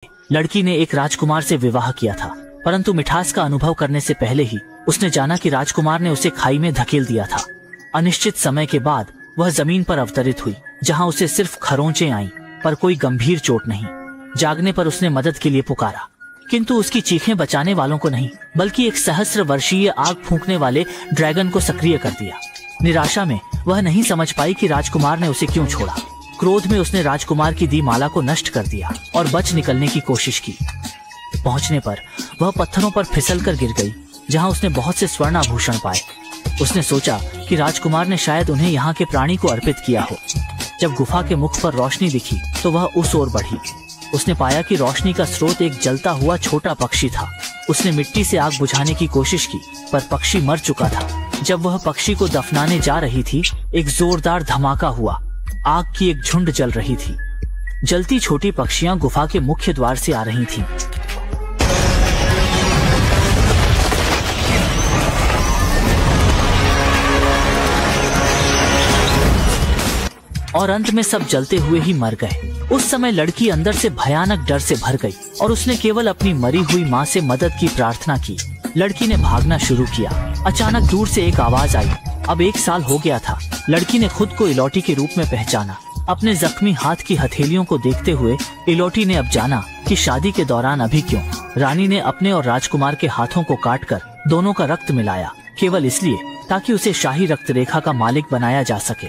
लड़की ने एक राजकुमार से विवाह किया था, परंतु मिठास का अनुभव करने से पहले ही उसने जाना कि राजकुमार ने उसे खाई में धकेल दिया था। अनिश्चित समय के बाद वह जमीन पर अवतरित हुई, जहां उसे सिर्फ खरोंचें आईं, पर कोई गंभीर चोट नहीं। जागने पर उसने मदद के लिए पुकारा, किंतु उसकी चीखें बचाने वालों को नहीं, बल्कि एक सहस्र वर्षीय आग फूंकने वाले ड्रैगन को सक्रिय कर दिया। निराशा में वह नहीं समझ पाई कि राजकुमार ने उसे क्यों छोड़ा। क्रोध में उसने राजकुमार की दी माला को नष्ट कर दिया और बच निकलने की कोशिश की। पहुंचने पर वह पत्थरों पर फिसल कर गिर गई, जहां उसने बहुत से स्वर्ण आभूषण पाए। उसने सोचा कि राजकुमार ने शायद उन्हें यहाँ के प्राणी को अर्पित किया हो। जब गुफा के मुख पर रोशनी दिखी तो वह उस ओर बढ़ी। उसने पाया कि रोशनी का स्रोत एक जलता हुआ छोटा पक्षी था। उसने मिट्टी से आग बुझाने की कोशिश की, पर पक्षी मर चुका था। जब वह पक्षी को दफनाने जा रही थी, एक जोरदार धमाका हुआ। आग की एक झुंड जल रही थी। जलती छोटी पक्षियां गुफा के मुख्य द्वार से आ रही थीं। और अंत में सब जलते हुए ही मर गए। उस समय लड़की अंदर से भयानक डर से भर गई और उसने केवल अपनी मरी हुई माँ से मदद की प्रार्थना की। लड़की ने भागना शुरू किया। अचानक दूर से एक आवाज आई। अब 1 साल हो गया था। लड़की ने खुद को इलोटी के रूप में पहचाना। अपने जख्मी हाथ की हथेलियों को देखते हुए इलोटी ने अब जाना कि शादी के दौरान अभी क्यों रानी ने अपने और राजकुमार के हाथों को काटकर दोनों का रक्त मिलाया, केवल इसलिए ताकि उसे शाही रक्त रेखा का मालिक बनाया जा सके।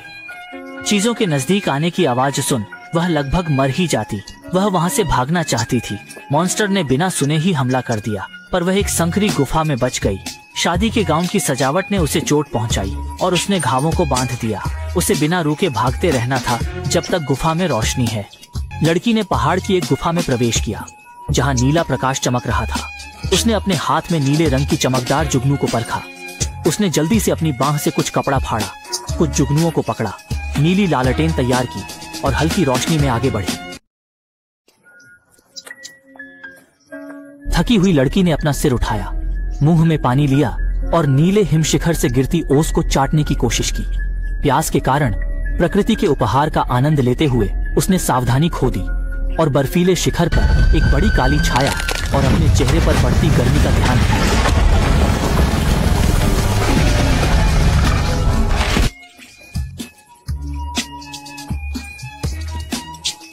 चीजों के नजदीक आने की आवाज सुन वह लगभग मर ही जाती। वह वहां से भागना चाहती थी। मॉन्स्टर ने बिना सुने ही हमला कर दिया, पर वह एक संकरी गुफा में बच गई। शादी के गाउन की सजावट ने उसे चोट पहुंचाई और उसने घावों को बांध दिया। उसे बिना रुके भागते रहना था जब तक गुफा में रोशनी है। लड़की ने पहाड़ की एक गुफा में प्रवेश किया, जहां नीला प्रकाश चमक रहा था। उसने अपने हाथ में नीले रंग की चमकदार जुगनू को परखा। उसने जल्दी से अपनी बांह से कुछ कपड़ा फाड़ा, कुछ जुगनुओं को पकड़ा, नीली लालटेन तैयार की और हल्की रोशनी में आगे बढ़ी। थकी हुई लड़की ने अपना सिर उठाया, मुंह में पानी लिया और नीले हिमशिखर से गिरती ओस को चाटने की कोशिश की। प्यास के कारण प्रकृति के उपहार का आनंद लेते हुए उसने सावधानी खो दी और बर्फीले शिखर पर एक बड़ी काली छाया और अपने चेहरे पर बढ़ती गर्मी का ध्यान किया।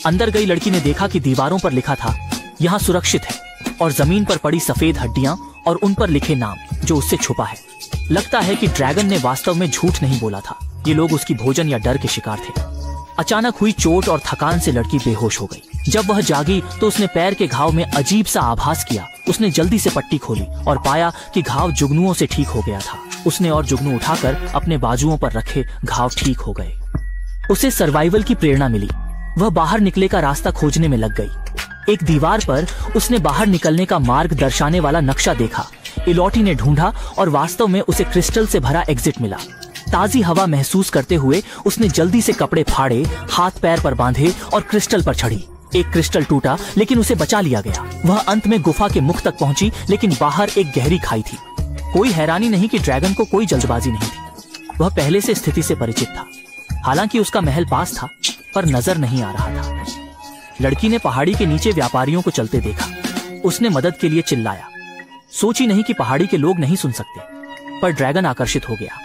अंदर गई लड़की ने देखा कि दीवारों पर लिखा था, यहाँ सुरक्षित है, और जमीन पर पड़ी सफेद हड्डियां और उन पर लिखे नाम जो उससे छुपा है। लगता है कि ड्रैगन ने वास्तव में झूठ नहीं बोला था। ये लोग उसकी भोजन या डर के शिकार थे। अचानक हुई चोट और थकान से लड़की बेहोश हो गई। जब वह जागी तो उसने पैर के घाव में अजीब सा आभास किया। उसने जल्दी से पट्टी खोली और पाया कि घाव जुगनुओं से ठीक हो गया था। उसने और जुगनू उठाकर अपने बाजुओं पर रखे, घाव ठीक हो गए। उसे सर्वाइवल की प्रेरणा मिली। वह बाहर निकले का रास्ता खोजने में लग गई। एक दीवार पर उसने बाहर निकलने का मार्ग दर्शाने वाला नक्शा देखा। इलोटी ने ढूंढा और वास्तव में उसे क्रिस्टल से भरा एग्जिट मिला। ताजी हवा महसूस करते हुए उसने जल्दी से कपड़े फाड़े, हाथ पैर पर बांधे और क्रिस्टल पर चढ़ी। एक क्रिस्टल टूटा, लेकिन उसे बचा लिया गया। वह अंत में गुफा के मुख तक पहुंची, लेकिन बाहर एक गहरी खाई थी। कोई हैरानी नहीं कि ड्रैगन को कोई जल्दबाजी नहीं थी। वह पहले से स्थिति से परिचित था। हालांकि उसका महल पास था, पर नजर नहीं आ रहा था। लड़की ने पहाड़ी के नीचे व्यापारियों को चलते देखा। उसने मदद के लिए चिल्लाया। सोची नहीं कि पहाड़ी के लोग नहीं सुन सकते, पर ड्रैगन आकर्षित हो गया।